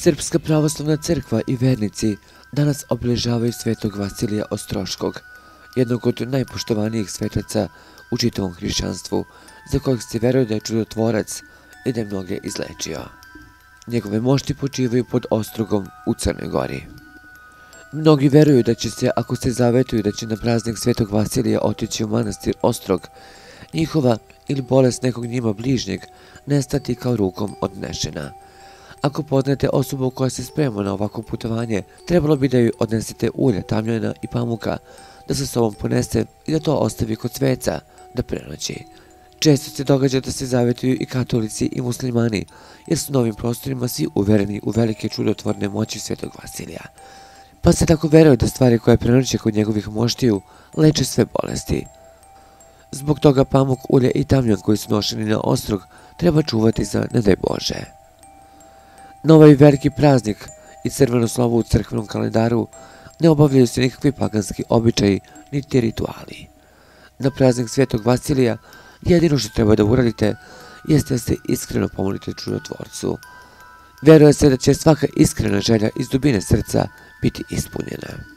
Srpska pravoslavna crkva i vernici danas obeležavaju svetog Vasilija Ostroškog, jednog od najpoštovanijih svetaca u čitavom hrišćanstvu, za kojeg se veruje da je čudotvorac i da je mnoge izlečio. Njegove mošti počivaju pod Ostrogom u Crnoj Gori. Mnogi veruju da će se, ako se zavetuju da će na praznik svetog Vasilija otići u manastir Ostrog, njihova ili bolest nekog njima bližnjeg nestati kao rukom odnešena. Ako poznate osobu koja se sprema na ovako putovanje, trebalo bi da joj odnesete ulja, tamjana i pamuka, da sa sobom ponese i da to ostavi kod sveca, da prenoći. Često se događa da se zavetuju i katolici i muslimani, jer su na ovim prostorima svi uvereni u velike čudotvorne moći svetog Vasilija. Pa se tako veruje da stvari koje prenoće kod njegovih moštiju leče sve bolesti. Zbog toga pamuk, ulje i tamjan koji su nošeni na Ostrog treba čuvati za ne daj Bože. Na ovaj veliki praznik i crveno slovo u crkvenom kalendaru ne obavljaju se nikakvi paganski običaji niti rituali. Na praznik svetog Vasilija jedino što treba da uradite jeste da se iskreno pomolite čudotvorcu. Veruje se da će svaka iskrena želja iz dubine srca biti ispunjena.